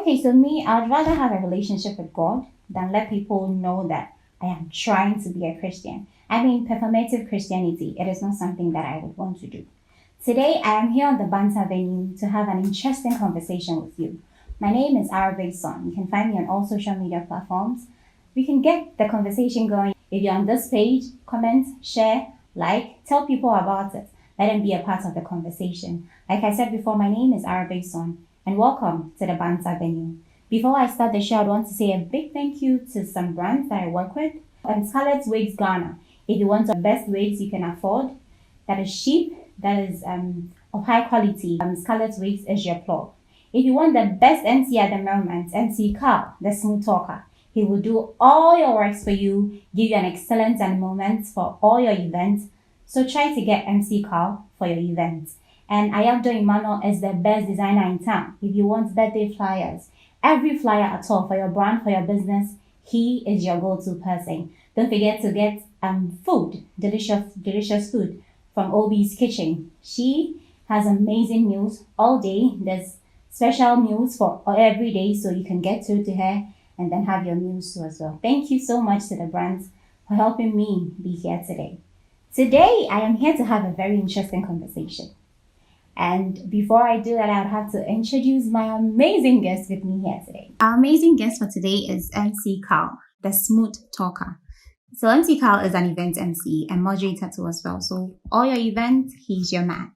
Okay, so me, I'd rather have a relationship with God than let people know that I am trying to be a Christian. I mean, performative Christianity, it is not something that I would want to do. Today, I am here on the BANTS venue to have an interesting conversation with you. My name is Araba. You can find me on all social media platforms. We can get the conversation going. If you're on this page, comment, share, like, tell people about it. Let them be a part of the conversation. Like I said before, my name is Araba, and welcome to the BANTS venue. Before I start the show, I want to say a big thank you to some brands that I work with. Scarlett's Wigs Ghana. If you want the best wigs you can afford, that is cheap, that is of high quality, Scarlett's Wigs is your plug. If you want the best MC at the moment, MC Carl, the smooth talker, he will do all your works for you, give you an excellent moment for all your events. So try to get MC Carl for your events. And Ayabdo Emmanuel is the best designer in town. If you want birthday flyers, every flyer at all for your brand, for your business, he is your go-to person. Don't forget to get food, delicious food from Obi's Kitchen. She has amazing meals all day. There's special meals for every day, so you can get through to her and then have your meals too as well. Thank you so much to the brands for helping me be here today. Today, I am here to have a very interesting conversation. And before I do that, I would have to introduce my amazing guest with me here today. Our amazing guest for today is MC Carl, the smooth talker. So MC Carl is an event MC and moderator too as well. So all your events, he's your man.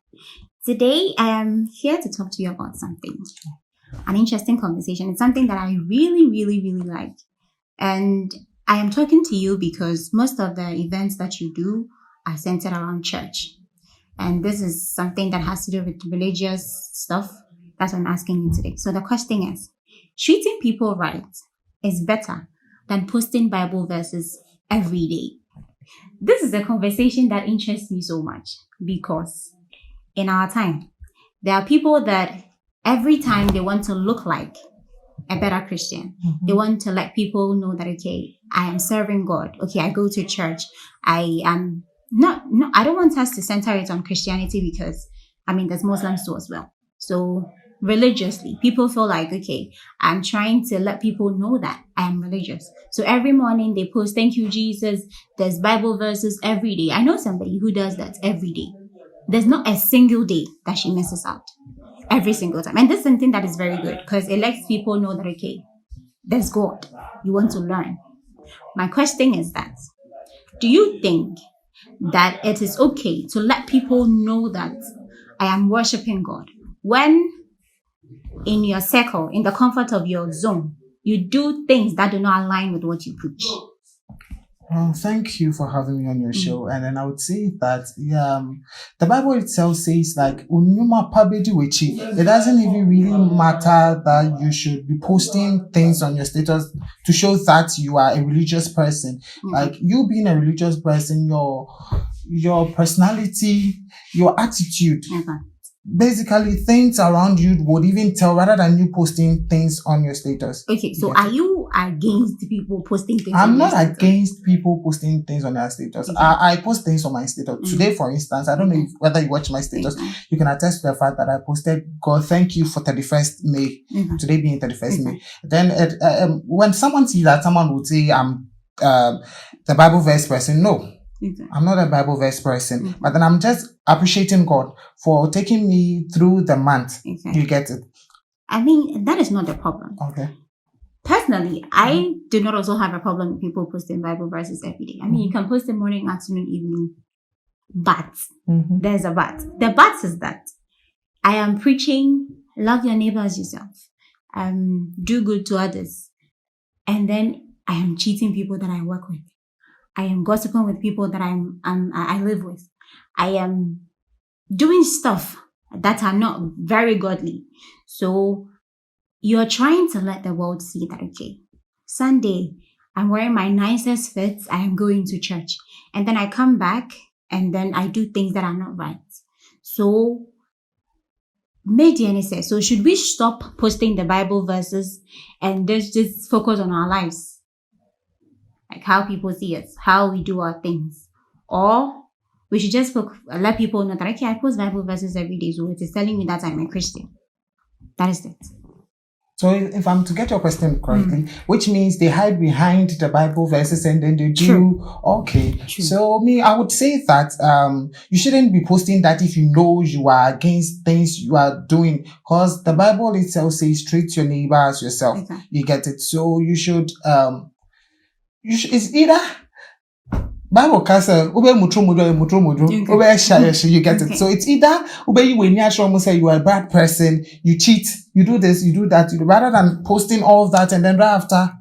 Today, I am here to talk to you about something, an interesting conversation. It's something that I really like. And I am talking to you because most of the events that you do are centered around church. And this is something that has to do with religious stuff. That's what I'm asking you today. So the question is, treating people right is better than posting Bible verses every day. This is a conversation that interests me so much because in our time, there are people that every time they want to look like a better Christian, they want to let people know that, okay, I am serving God. Okay, I go to church. I don't want us to center it on Christianity because, there's Muslims too as well. So religiously, people feel like, okay, I'm trying to let people know that I am religious. So every morning they post, thank you, Jesus. There's Bible verses every day. I know somebody who does that every day. There's not a single day that she misses out. Every single time. And this is something that is very good because it lets people know that, okay, there's God. You want to learn. My question is that, do you think that it is okay to let people know that I am worshiping God when in your circle, in the comfort of your zone, you do things that do not align with what you preach? Thank you for having me on your show. And then I would say that the Bible itself says like it doesn't even really matter that you should be posting things on your status to show that you are a religious person. Like you being a religious person, your personality, your attitude, basically things around you would even tell rather than you posting things on your status. Okay, so are you against people posting things I'm on not their status? against people posting things on their status. Okay. I post things on my status. Today, for instance, I don't know whether you watch my status. You can attest to the fact that I posted, God, thank you for 31st May. Today being 31st May. Then when someone sees that, someone would say, I'm the Bible verse person. No. I'm not a Bible verse person, but then I'm just appreciating God for taking me through the month. You get it? That is not the problem. Okay. Personally, I do not also have a problem with people posting Bible verses every day. You can post them morning, afternoon, evening, but there's a but. The but is that I am preaching, love your neighbor as yourself, do good to others, and then I am cheating people that I work with. I am gossiping with people that I live with. I am doing stuff that are not very godly. So you're trying to let the world see that, okay, Sunday, I'm wearing my nicest fits. I am going to church. And then I come back and then I do things that are not right. So says, so should we stop posting the Bible verses and just focus on our lives? Like how people see us, how we do our things. Or we should just let people know that, okay, I post Bible verses every day, so it is telling me that I'm a Christian. That is it. So if I'm to get your question correctly, which means they hide behind the Bible verses and then they do. True. Okay. True. So I would say that you shouldn't be posting that if you know you are against things you are doing, because the Bible itself says treat your neighbor as yourself. Okay. You get it. So you should it's either Bible castle, ube mutru, you get it. So it's either when you say you are a bad person, you cheat, you do this, you do that, rather than posting all of that and then right after.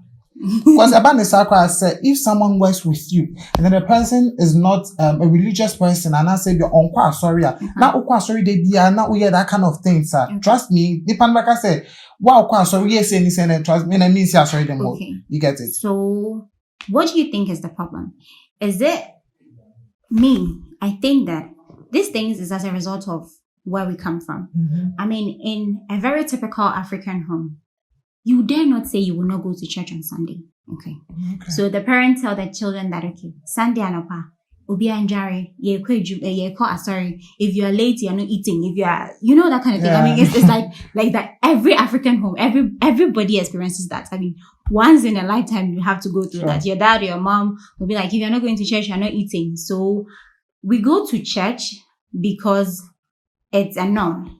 Because Abba Sakra said, if someone works with you and then the person is not a religious person, and I say you're on sorry, now sorry they be not we that kind of thing, sir. Trust me, the Panbaka said, wow, sorry, yes, and trust me, and means sorry them more. You get it. So what do you think is the problem? Is it me? I think that these things is as a result of where we come from. I mean, in a very typical African home, you dare not say you will not go to church on Sunday. Okay. So the parents tell their children that, okay, Sunday anopa, obi anjari, sorry, if you are late, you are not eating. If you are, that kind of thing. I mean, it's like that. Every African home, everybody experiences that. I mean, once in a lifetime, you have to go through that. Your dad or your mom will be like, if you're not going to church, you're not eating. So we go to church because it's a norm.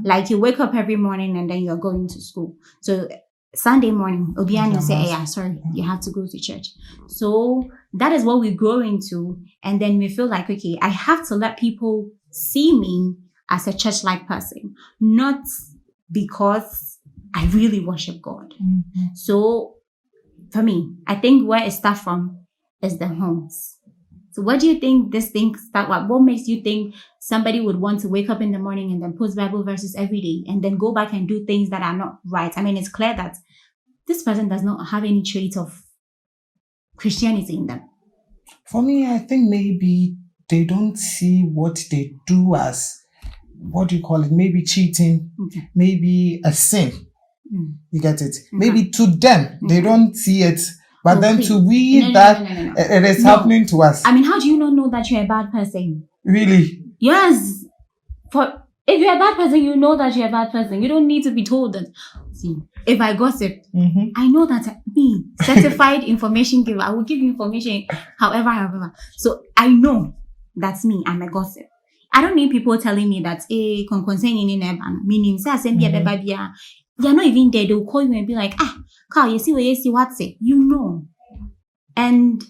Like you wake up every morning and then you're going to school. So Sunday morning, Obiani will say, hey, sorry, you have to go to church. So that is what we grow into. And then we feel like, okay, I have to let people see me as a church-like person, not because I really worship God. So for me, I think where it starts from is the homes. So what do you think this thing start? What makes you think somebody would want to wake up in the morning and then post Bible verses every day and then go back and do things that are not right? I mean, it's clear that this person does not have any trait of Christianity in them. For me, I think maybe they don't see what they do as, what do you call it? Maybe cheating, maybe a sin. You get it? Maybe to them, they don't see it. But then to we it is happening to us. I mean, how do you not know that you're a bad person? Really? Yes. If you're a bad person, you know that you're a bad person. You don't need to be told that. See, if I gossip, I know that me, certified information giver, I will give you information however. So I know that's me. I'm a gossip. I don't need people telling me that, you're not even there. They'll call you and be like, Carl, you see what's it? You know. And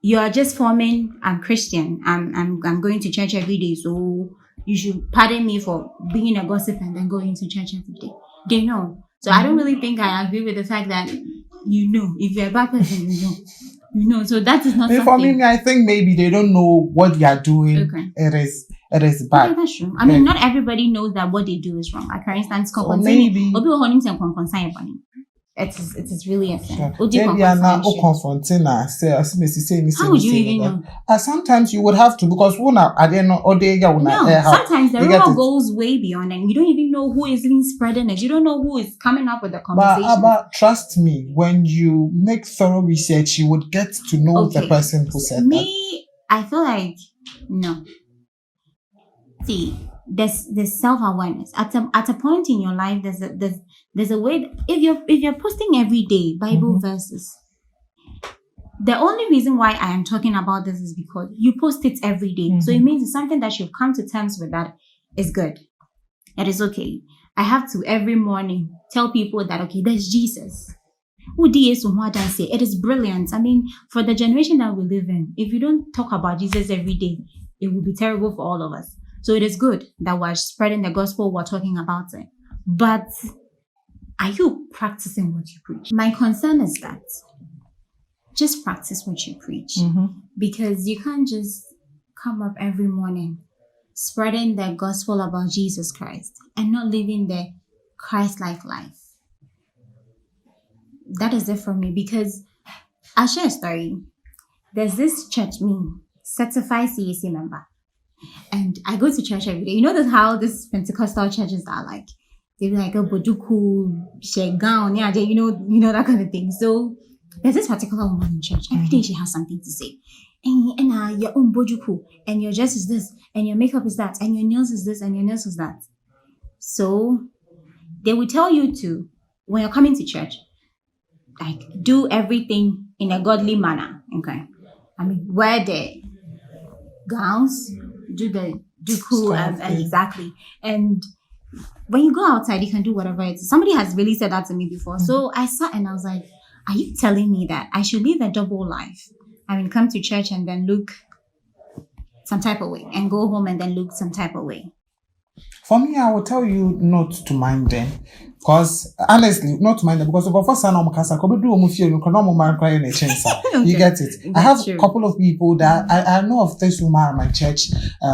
you are just forming, I'm Christian. I'm going to church every day. So you should pardon me for being a gossip and then going to church every day. They know. So I don't really think I agree with the fact that if you're a bad person, you know. So that is not something. For me, I think maybe they don't know what they are doing. Okay. It is bad. Okay, that's true. I mean, not everybody knows that what they do is wrong. Like, for instance, maybe it is really a sin. Maybe I'm not confronting us. How would you even know? Sometimes you would have to, because sometimes the rumor goes way beyond, and you don't even know who is even spreading it. You don't know who is coming up with the conversation. But trust me, when you make thorough research, you would get to know the person who said that. I feel like no. See, there's self-awareness. At a point in your life, there's a way that if you're posting every day Bible verses, the only reason why I am talking about this is because you post it every day. So it means it's something that you've come to terms with, that is good. It is okay. I have to every morning tell people that, okay, there's Jesus. It is brilliant. I mean, for the generation that we live in, if you don't talk about Jesus every day, it will be terrible for all of us. So it is good that we're spreading the gospel, we're talking about it. But are you practicing what you preach? My concern is that just practice what you preach. Because you can't just come up every morning spreading the gospel about Jesus Christ and not living the Christ-like life. That is it for me, because I'll share a story. There's this church, certified CAC member. And I go to church every day. You know how this Pentecostal churches are like. They be like, boduku, share gown, yeah, you know that kind of thing. So there's this particular woman in church. Every day she has something to say. And your own boduku, and your dress is this, and your makeup is that, and your nails is this, and your nails is that. So they will tell you to when you're coming to church, like do everything in a godly manner. Okay. I mean, wear the gowns, do cool and exactly. And when you go outside, you can do whatever it is. Somebody has really said that to me before. So I sat and I was like, are you telling me that I should live a double life? I mean, come to church and then look some type of way, and go home and then look some type of way. For me, I will tell you not to mind them. Because honestly, not to mind them, because of first you get it. I have a couple of people that I know of this woman at my church.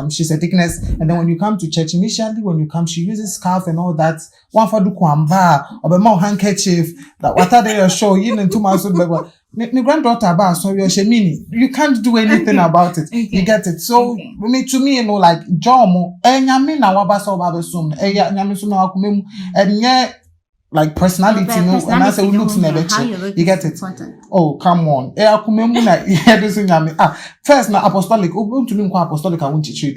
She's a deaconess, and then when you come to church, initially when you come, she uses scarf and all that. One for the kwamba or more handkerchief. That what are they show you in 2 months old. My granddaughter about so you can't do anything about it. Okay. You get it. So to me, you know, like Jomo, and like personality, you know, and I say looks never you get it. Oh, come on. First, na apostolic. To me, apostolic, I won't teach you.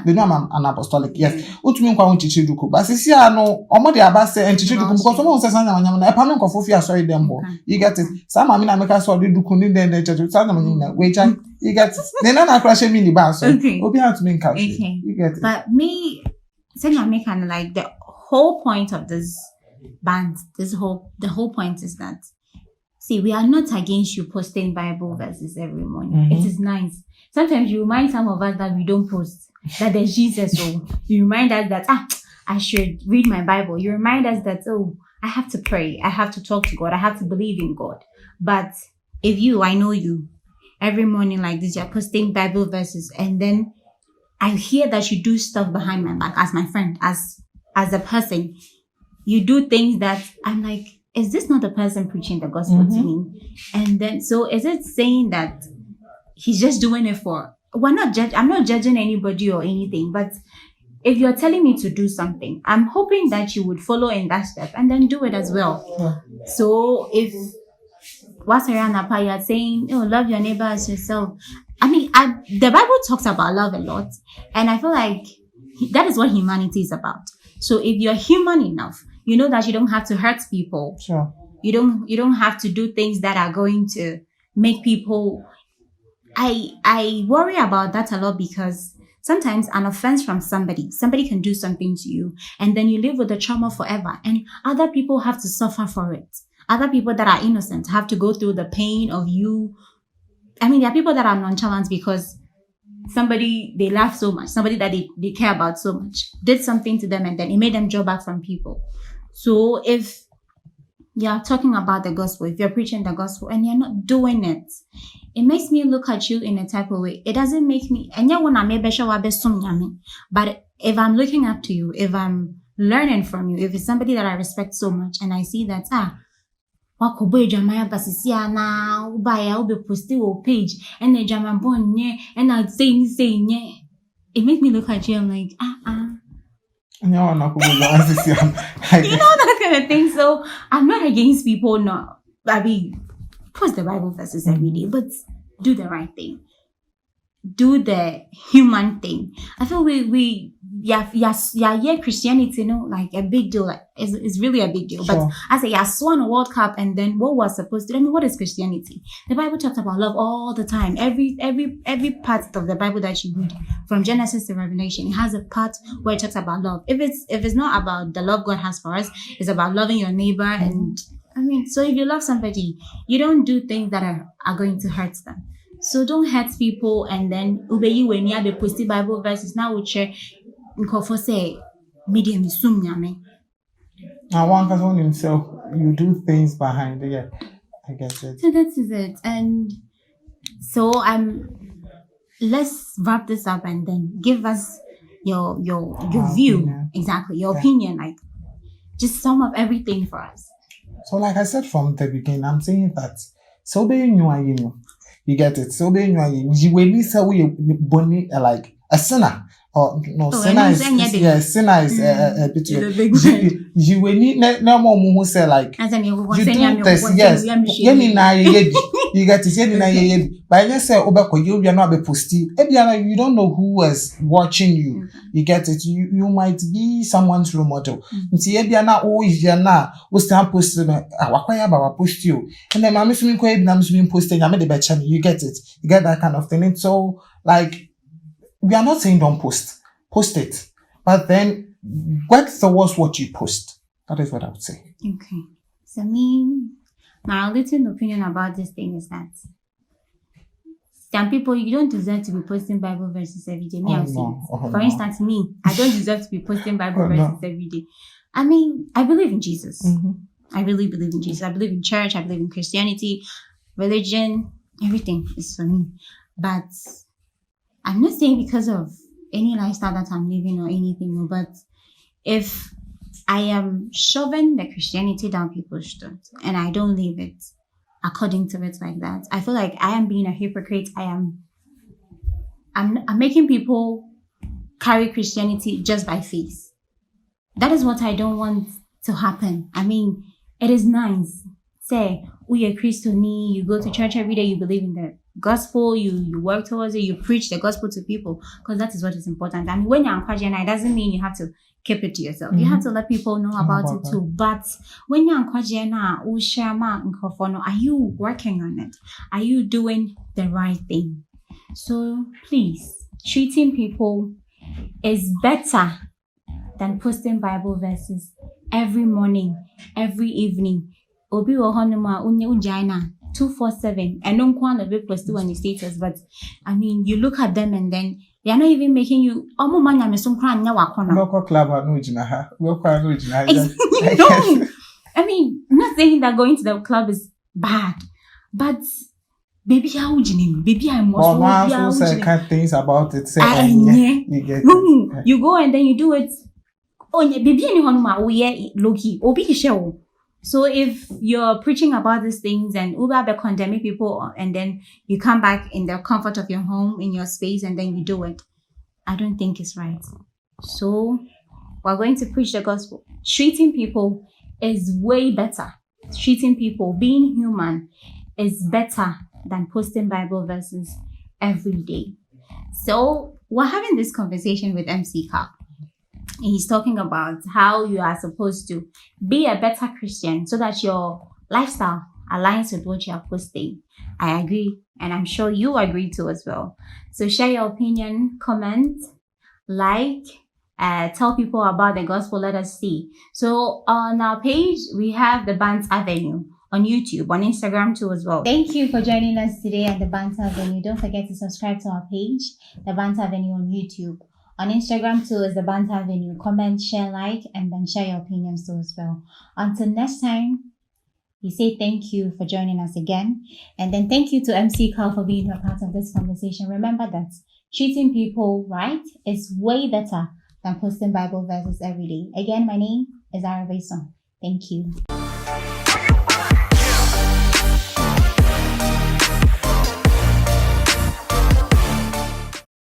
They know I'm an apostolic. Yes. To me, I won't teach you. But see, I know, Omodi Abase and teach you because someone says, I'm a panel of Fofia, sorry, them. You get it. Some I mean, I make a sorry, do couldn't then the church. Wait, you get it. Then I crash a mini bar. So, okay. Have to make okay. You get it. But me, saying I make kind of like the whole point of this band, the whole point is that, see, we are not against you posting Bible verses every morning. It is nice. Sometimes you remind some of us that we don't post, that there's Jesus. So you remind us that, I should read my Bible. You remind us that, I have to pray. I have to talk to God. I have to believe in God. But if I know you, every morning like this, you're posting Bible verses, and then I hear that you do stuff behind my back as my friend, as a person. You do things that I'm like, is this not the person preaching the gospel to me? And then, so is it saying that he's just doing it for, I'm not judging anybody or anything, but if you're telling me to do something, I'm hoping that you would follow in that step and then do it as well. Yeah. So if what's around you're saying, love your neighbor as yourself. I mean, the Bible talks about love a lot, and I feel like that is what humanity is about. So if you're human enough, you know that you don't have to hurt people. Sure. You don't have to do things that are going to make people. I worry about that a lot, because sometimes an offense from somebody can do something to you, and then you live with the trauma forever, and other people have to suffer for it. Other people that are innocent have to go through the pain of you. I mean, there are people that are nonchalant because somebody they love so much, somebody that they care about so much, did something to them, and then it made them draw back from people. So if you're talking about the gospel, if you're preaching the gospel and you're not doing it, it makes me look at you in a type of way. It doesn't make me, but if I'm looking up to you, if I'm learning from you, if it's somebody that I respect so much, and I see that, page and it makes me look at you, I'm like, You know, that kind of thing. So I'm not against people not, I mean, post the Bible verses every day, but do the right thing. Do the human thing. I feel Christianity, like a big deal. Like it's really a big deal. Sure. But I say, won a World Cup, and then what was supposed to? I mean, what is Christianity? The Bible talks about love all the time. Every part of the Bible that you read, from Genesis to Revelation, it has a part where it talks about love. If it's not about the love God has for us, it's about loving your neighbor. And I mean, so if you love somebody, you don't do things that are going to hurt them. So don't hurt people, and then obey you when you have the posted Bible verses. Now we share. Say, medium is sumyame. Now one person himself, you do things behind it. Yeah, I guess it. So that is it. And so let's wrap this up and then give us your view. Opinion. Exactly, your opinion. Like, just sum up everything for us. So like I said from the beginning, I'm saying that so being you get it. So being you when you say we bonny like a sinner. Or no, Oh, sinner and is then sinner is a bit. It's a big word. You will need no more who say like As in, you you do this, yes. You get to say but let's say obeko you are not be posting. You don't know who is watching you. You get it. You might be someone's role model. Nti ebia na o ivia na o stand post na akwaya ba post you. And then mama swimming ko ebi na swimming posting ya me de becha you get it. You get that kind of thing. And so like we are not saying don't post. Post it. But then work towards what you post. That is what I would say. Okay. So my little opinion about this thing is that some people, you don't deserve to be posting Bible verses every day. For instance, me, I don't deserve to be posting Bible verses every day. I mean, I believe in Jesus. I really believe in Jesus. I believe in church. I believe in Christianity, religion, everything is for me. But I'm not saying because of any lifestyle that I'm living or anything, but if I am shoving the Christianity down people's throats and I don't live it according to it like that, I feel like I am being a hypocrite. I'm making people carry Christianity just by faith. That is what I don't want to happen. I mean, it is nice. Say, we are Christian, you go to church every day, you believe in the gospel, you work towards it, you preach the gospel to people, because that is what is important. And when you're Christian, it doesn't mean you have to keep it to yourself. You have to let people know about it too. But when you're Christian, are you working on it? Are you doing the right thing? So please, treating people is better than posting Bible verses every morning, every evening. Obi Ohonoma Unjaina 247 and don't want to be posted on your status, but I mean you look at them and then they are not even making you no, I mean, I'm not saying that going to the club is bad, but baby how baby I must say things about it. Say you go and then you do it. Oh baby Honoma we Loki Obi show. So if you're preaching about these things and Uber be condemning people and then you come back in the comfort of your home, in your space, and then you do it, I don't think it's right. So we're going to preach the gospel. Treating people is way better. Treating people, being human, is better than posting Bible verses every day. So we're having this conversation with MC Carl. He's talking about how you are supposed to be a better Christian so that your lifestyle aligns with what you are posting. I agree, and I'm sure you agree too as well. So share your opinion, comment, like, tell people about the gospel, let us see. So on our page, we have the BANTS Avenue on YouTube, on Instagram too as well. Thank you for joining us today at the BANTS Avenue. Don't forget to subscribe to our page, the BANTS Avenue on YouTube. On Instagram too is the BANTS Avenue. Comment, share, like, and then share your opinions too as well. Until next time, we say thank you for joining us again. And then thank you to MC Carl for being a part of this conversation. Remember that treating people right is way better than posting Bible verses every day. Again, my name is Araba. Thank you.